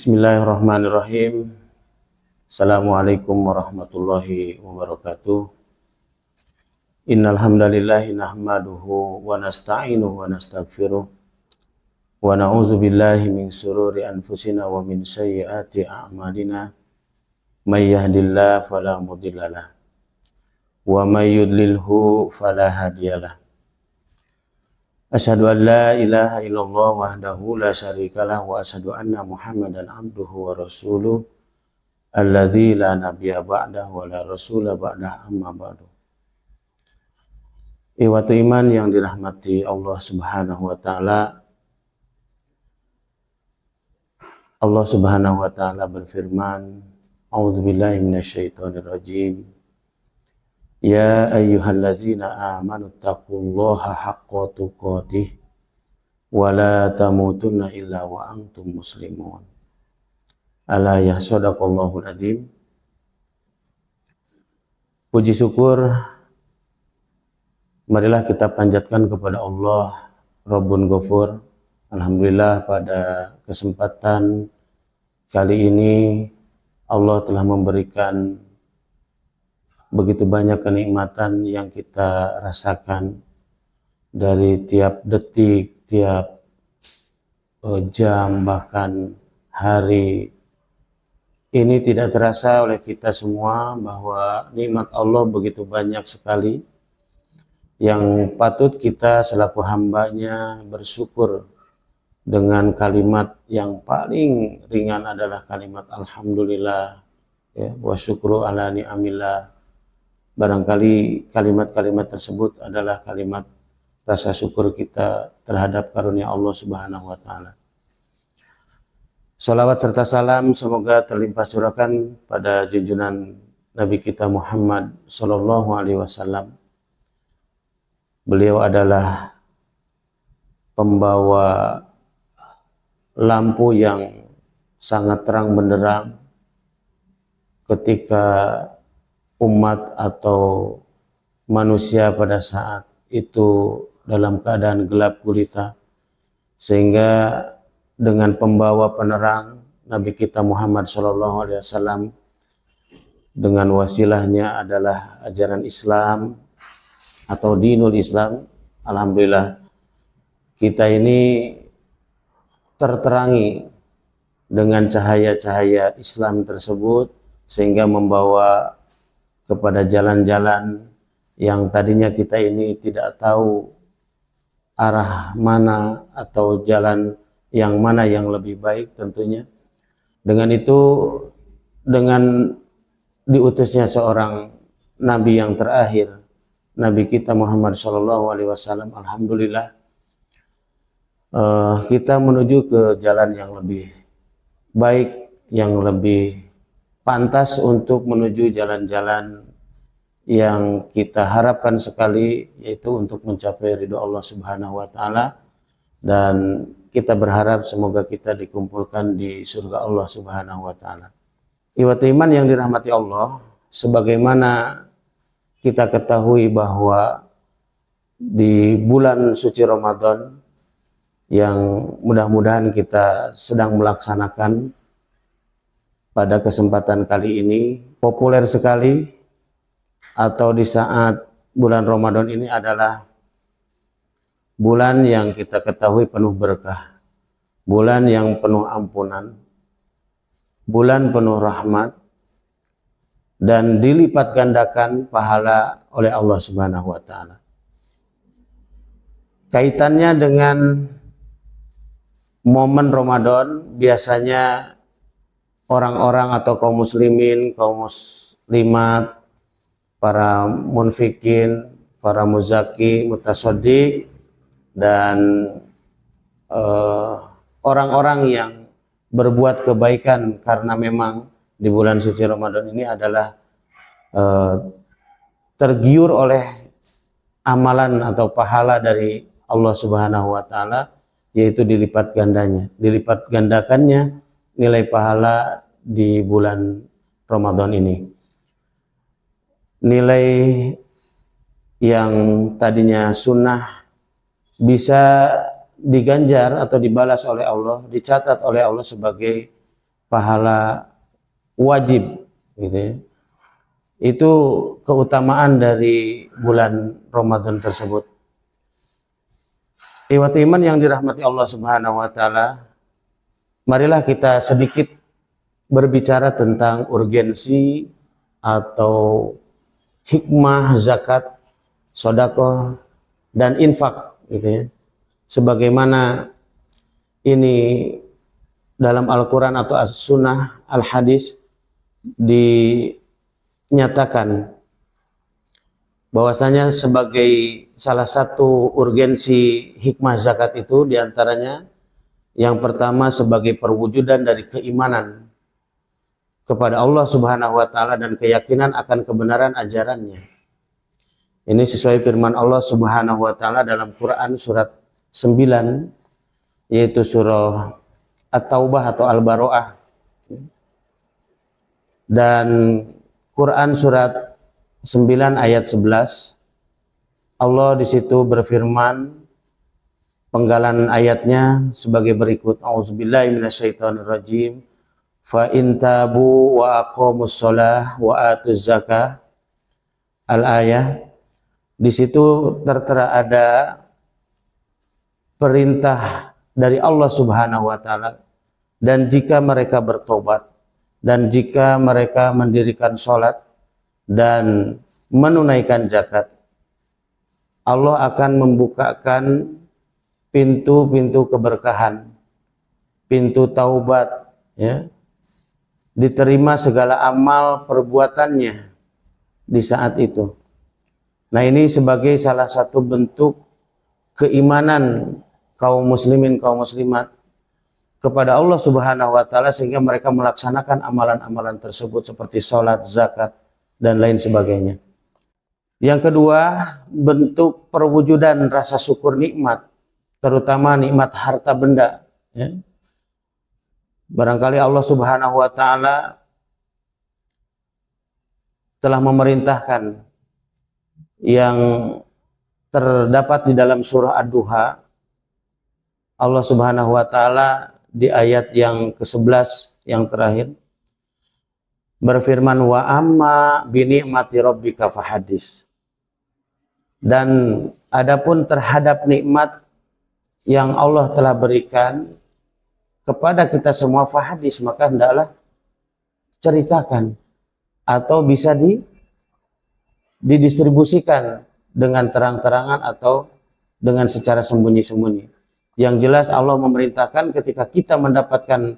Bismillahirrahmanirrahim. Assalamualaikum warahmatullahi wabarakatuh. Innal hamdalillahi nahmaduhu wa nasta'inuhu wa nastaghfiruh wa na'udzu billahi min shururi anfusina wa min sayyiati a'malina. May yahdihillahu fala mudhillalah wa may yudlilhu fala hadiyalah. Asyhadu an la ilaha illallah wahdahu la syarikalah wa asyhadu anna Muhammadan abduhu wa rasuluh alladzi la nabiyya ba'dahu wa la rasula ba'dahu amma ba'du. Ikhwatu iman yang dirahmati Allah Subhanahu wa taala. Allah Subhanahu wa taala berfirman, A'udzubillahi minasyaitonir rajim. Ya ayyuhallazina amanu taqullaha haqqa tuqatih wa la tamutunna illa wa antum muslimun. Ala ya sadaqallahul adzim. Puji syukur marilah kita panjatkan kepada Allah Rabbun Ghafur. Alhamdulillah pada kesempatan kali ini Allah telah memberikan begitu banyak kenikmatan yang kita rasakan dari tiap detik, tiap jam, bahkan hari. Ini tidak terasa oleh kita semua bahwa nikmat Allah begitu banyak sekali yang patut kita selaku hambanya bersyukur dengan kalimat yang paling ringan adalah kalimat Alhamdulillah, ya, wa syukru ala ni'amillah. Barangkali kalimat-kalimat tersebut adalah kalimat rasa syukur kita terhadap karunia Allah Subhanahu wa taala. Salawat serta salam semoga terlimpah curahkan pada junjungan Nabi kita Muhammad sallallahu alaihi wasallam. Beliau adalah pembawa lampu yang sangat terang benderang ketika umat atau manusia pada saat itu dalam keadaan gelap gulita, sehingga dengan pembawa penerang Nabi kita Muhammad SAW dengan wasilahnya adalah ajaran Islam atau dinul Islam. Alhamdulillah kita ini terterangi dengan cahaya-cahaya Islam tersebut, sehingga membawa kepada jalan-jalan yang tadinya kita ini tidak tahu arah mana atau jalan yang mana yang lebih baik tentunya. Dengan itu, dengan diutusnya seorang Nabi yang terakhir, Nabi kita Muhammad SAW, alhamdulillah kita menuju ke jalan yang lebih baik, yang lebih pantas untuk menuju jalan-jalan yang kita harapkan sekali, yaitu untuk mencapai ridho Allah Subhanahu wa taala, dan kita berharap semoga kita dikumpulkan di surga Allah Subhanahu wa taala. Ikhwati iman yang dirahmati Allah, sebagaimana kita ketahui bahwa di bulan suci Ramadan yang mudah-mudahan kita sedang melaksanakan pada kesempatan kali ini, populer sekali atau di saat bulan Ramadan ini adalah bulan yang kita ketahui penuh berkah, bulan yang penuh ampunan, bulan penuh rahmat, dan dilipat gandakan pahala oleh Allah Subhanahu wa taala. Kaitannya dengan momen Ramadan, biasanya orang-orang atau kaum muslimin, kaum muslimat, para munfikin, para muzaki, mutasaddiq, dan orang-orang yang berbuat kebaikan karena memang di bulan suci Ramadan ini adalah tergiur oleh amalan atau pahala dari Allah Subhanahu wa taala, yaitu dilipat gandakannya nilai pahala di bulan Ramadan ini. Nilai yang tadinya sunnah bisa diganjar atau dibalas oleh Allah, dicatat oleh Allah sebagai pahala wajib gitu ya. Itu keutamaan dari bulan Ramadan tersebut. Ikhwati iman yang dirahmati Allah Subhanahu wa taala, marilah kita sedikit berbicara tentang urgensi atau hikmah zakat, sedekah dan infak gitu ya. Sebagaimana ini dalam Al-Quran atau As-Sunnah, Al-Hadis dinyatakan bahwasanya sebagai salah satu urgensi hikmah zakat itu diantaranya yang pertama sebagai perwujudan dari keimanan kepada Allah Subhanahu wa taala dan keyakinan akan kebenaran ajarannya. Ini sesuai firman Allah Subhanahu wa taala dalam Quran surat 9 yaitu surah At-Taubah atau Al-Baro'ah, dan Quran surat 9 ayat 11 Allah di situ berfirman, penggalan ayatnya sebagai berikut. A'udzubillahi minasyaitonirrajim. Fa in tabu wa aqamus shalah wa atuz zakah. Al-ayah. Di situ tertera ada perintah dari Allah Subhanahu wa taala, dan jika mereka bertobat dan jika mereka mendirikan sholat dan menunaikan zakat, Allah akan membukakan pintu-pintu keberkahan, pintu taubat ya. Diterima segala amal perbuatannya di saat itu. Nah, ini sebagai salah satu bentuk keimanan kaum muslimin, kaum muslimat kepada Allah Subhanahu wa taala sehingga mereka melaksanakan amalan-amalan tersebut seperti sholat, zakat dan lain sebagainya. Yang kedua, bentuk perwujudan rasa syukur nikmat, terutama nikmat harta benda ya. Barangkali Allah Subhanahu wa taala telah memerintahkan yang terdapat di dalam surah Ad-Duha. Allah Subhanahu wa taala di ayat yang ke-11 yang terakhir berfirman, wa amma bi ni'mati rabbika fahadis. Dan adapun terhadap nikmat yang Allah telah berikan kepada kita semua fahadis, maka hendaklah ceritakan atau bisa didistribusikan dengan terang-terangan atau dengan secara sembunyi-sembunyi. Yang jelas Allah memerintahkan ketika kita mendapatkan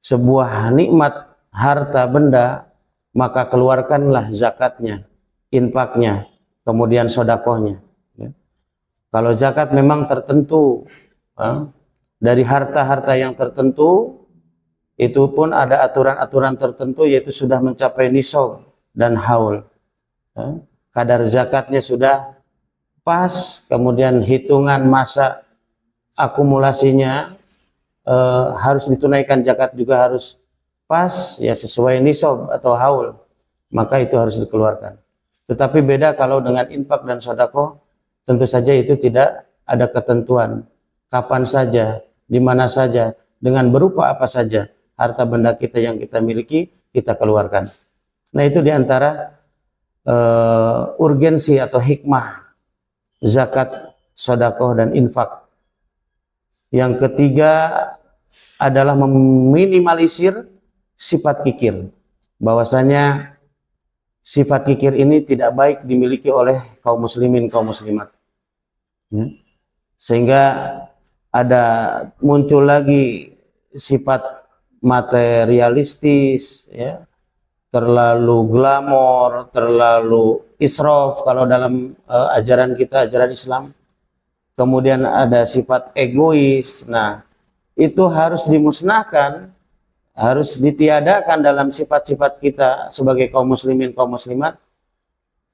sebuah nikmat harta benda, maka keluarkanlah zakatnya, infaknya, kemudian sodakohnya ya. Kalau zakat memang tertentu dari harta-harta yang tertentu, itu pun ada aturan-aturan tertentu, yaitu sudah mencapai nisab dan haul ya. Kadar zakatnya sudah pas, kemudian hitungan masa akumulasinya harus ditunaikan zakat juga harus pas ya, sesuai nisab atau haul, maka itu harus dikeluarkan. Tetapi beda kalau dengan infak dan sedekah, tentu saja itu tidak ada ketentuan, kapan saja, di mana saja, dengan berupa apa saja harta benda kita yang kita miliki kita keluarkan. Nah, itu diantara urgensi atau hikmah zakat, sedekah dan infak. Yang ketiga adalah meminimalisir sifat kikir. Bahwasanya sifat kikir ini tidak baik dimiliki oleh kaum muslimin, kaum muslimat. Sehingga ada muncul lagi sifat materialistis ya, terlalu glamor, terlalu israf kalau dalam ajaran kita, ajaran Islam. Kemudian ada sifat egois. Nah, itu harus dimusnahkan, harus ditiadakan dalam sifat-sifat kita sebagai kaum muslimin, kaum muslimat,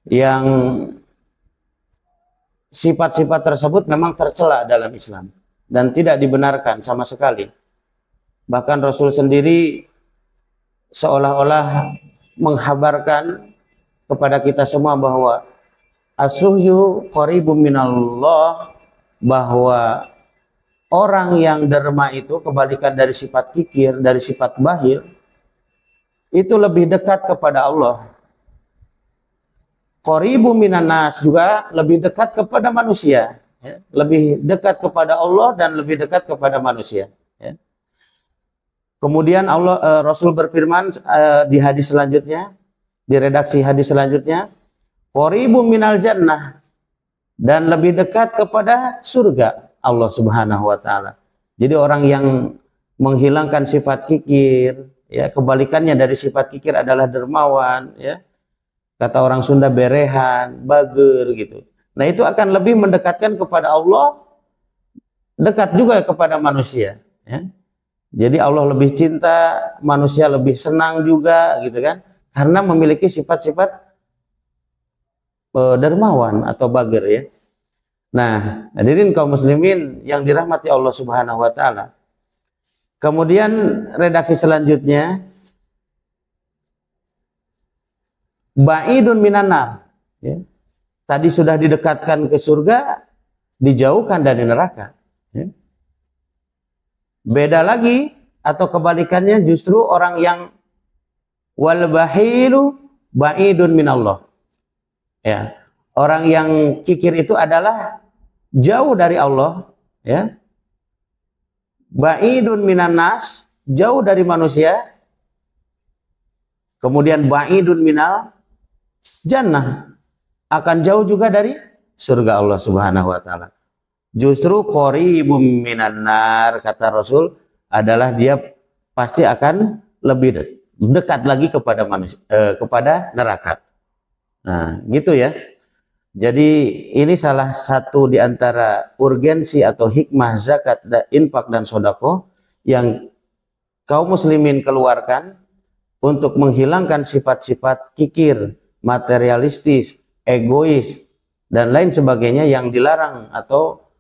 yang sifat-sifat tersebut memang tercela dalam Islam dan tidak dibenarkan sama sekali. Bahkan Rasul sendiri seolah-olah menghabarkan kepada kita semua bahwa as-suhyu qaribun minallah, bahwa orang yang derma itu kebalikan dari sifat kikir, dari sifat bakhil, itu lebih dekat kepada Allah. Qaribu minan nas juga lebih dekat kepada manusia, ya. Lebih dekat kepada Allah dan lebih dekat kepada manusia, ya. Kemudian Rasul berfirman di hadis selanjutnya, di redaksi hadis selanjutnya, qaribu minal jannah, dan lebih dekat kepada surga Allah Subhanahu wa taala. Jadi orang yang menghilangkan sifat kikir, ya, kebalikannya dari sifat kikir adalah dermawan, ya. Kata orang Sunda berehan, bager gitu. Nah, itu akan lebih mendekatkan kepada Allah, dekat juga kepada manusia, ya. Jadi Allah lebih cinta, manusia lebih senang juga gitu kan, karena memiliki sifat-sifat dermawan atau bager, ya. Nah, hadirin kaum muslimin yang dirahmati Allah Subhanahu wa taala. Kemudian redaksi selanjutnya, ba'idun minan nar, ya. Tadi sudah didekatkan ke surga, dijauhkan dari neraka, ya. Beda lagi atau kebalikannya justru orang yang wal bahilu ba'idun minallah, ya. Orang yang kikir itu adalah jauh dari Allah, ya. Ba'idun minan nas, jauh dari manusia. Kemudian ba'idun minal jannah, akan jauh juga dari surga Allah Subhanahu wa taala. Justru qaribum minan nar, kata Rasul, adalah dia pasti akan lebih dekat lagi kepada manusia, kepada neraka. Nah, gitu ya. Jadi ini salah satu di antara urgensi atau hikmah zakat, infak dan sodako yang kaum muslimin keluarkan untuk menghilangkan sifat-sifat kikir, materialistis, egois, dan lain sebagainya yang dilarang atau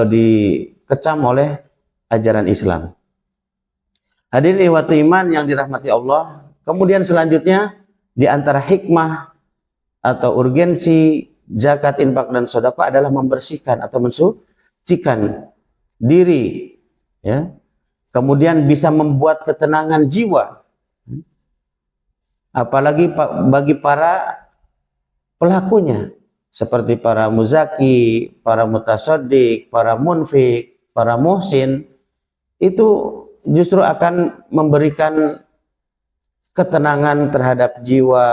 dikecam oleh ajaran Islam. Hadirin ikhwati iman yang dirahmati Allah, kemudian selanjutnya di antara hikmah atau urgensi zakat, infak, dan sedekah adalah membersihkan atau mensucikan diri, ya. Kemudian bisa membuat ketenangan jiwa, apalagi bagi para pelakunya, seperti para muzaki, para mutasaddiq, para munfik, para muhsin, itu justru akan memberikan ketenangan terhadap jiwa,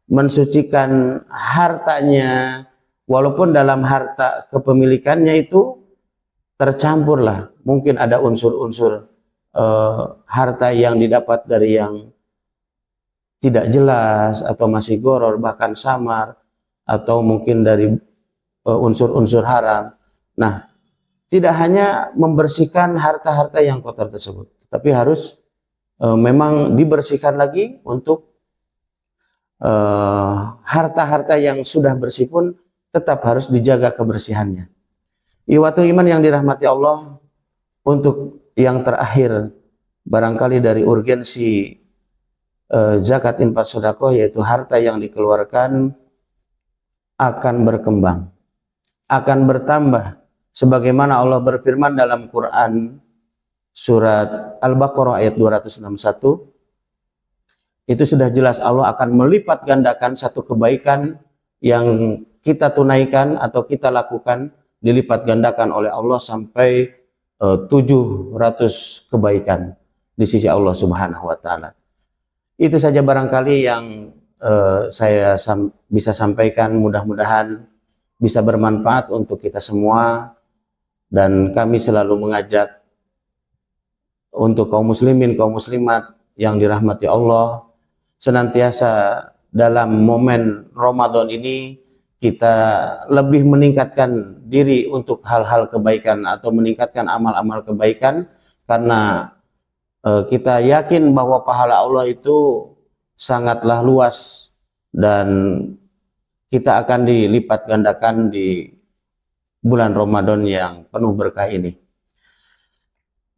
mensucikan hartanya, walaupun dalam harta kepemilikannya itu tercampurlah, mungkin ada unsur-unsur harta yang didapat dari yang tidak jelas atau masih goror, bahkan samar, atau mungkin dari unsur-unsur haram. Nah, tidak hanya membersihkan harta-harta yang kotor tersebut, tapi harus memang dibersihkan lagi untuk harta-harta yang sudah bersih pun tetap harus dijaga kebersihannya. Ikhwatul iman yang dirahmati Allah, untuk yang terakhir barangkali dari urgensi zakat, infak, sedekah, yaitu harta yang dikeluarkan akan berkembang, akan bertambah, sebagaimana Allah berfirman dalam Quran surat Al-Baqarah ayat 261. Itu sudah jelas Allah akan melipat gandakan satu kebaikan yang kita tunaikan atau kita lakukan, dilipat gandakan oleh Allah sampai 700 kebaikan di sisi Allah Subhanahu wa taala. Itu saja barangkali yang saya bisa sampaikan, mudah-mudahan bisa bermanfaat untuk kita semua, dan kami selalu mengajak untuk kaum muslimin, kaum muslimat yang dirahmati Allah, senantiasa dalam momen Ramadan ini kita lebih meningkatkan diri untuk hal-hal kebaikan atau meningkatkan amal-amal kebaikan, karena kita yakin bahwa pahala Allah itu sangatlah luas dan kita akan dilipat gandakan di bulan Ramadan yang penuh berkah ini.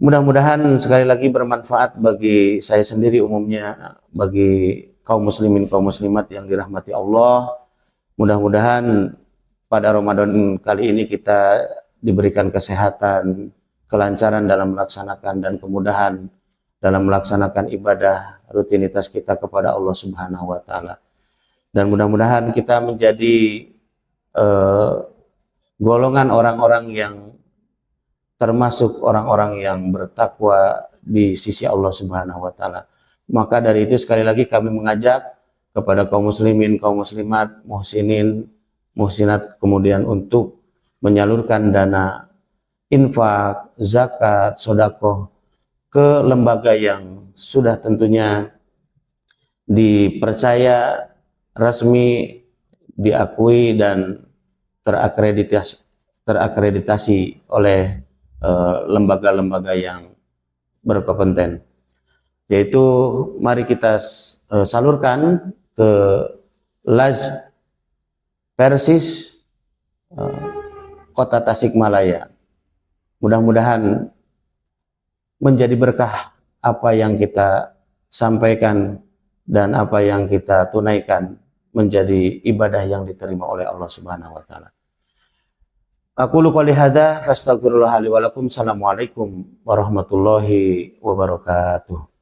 Mudah-mudahan sekali lagi bermanfaat bagi saya sendiri, umumnya bagi kaum muslimin, kaum muslimat yang dirahmati Allah. Mudah-mudahan pada Ramadan kali ini kita diberikan kesehatan, kelancaran dalam melaksanakan dan kemudahan dalam melaksanakan ibadah rutinitas kita kepada Allah Subhanahu wa taala. Dan mudah-mudahan kita menjadi golongan orang-orang yang termasuk orang-orang yang bertakwa di sisi Allah Subhanahu wa taala. Maka dari itu sekali lagi kami mengajak kepada kaum muslimin, kaum muslimat, muhsinin, muhsinat, kemudian untuk menyalurkan dana infak, zakat, sedekah ke lembaga yang sudah tentunya dipercaya, resmi, diakui dan terakreditasi oleh lembaga-lembaga yang berkompeten. Yaitu mari kita salurkan ke Laj Persis Kota Tasikmalaya. Mudah-mudahan menjadi berkah apa yang kita sampaikan dan apa yang kita tunaikan menjadi ibadah yang diterima oleh Allah Subhanahu wa taala. Aqulu qouli hadza fastaghfirullah li wa lakum. Assalamualaikum warahmatullahi wabarakatuh.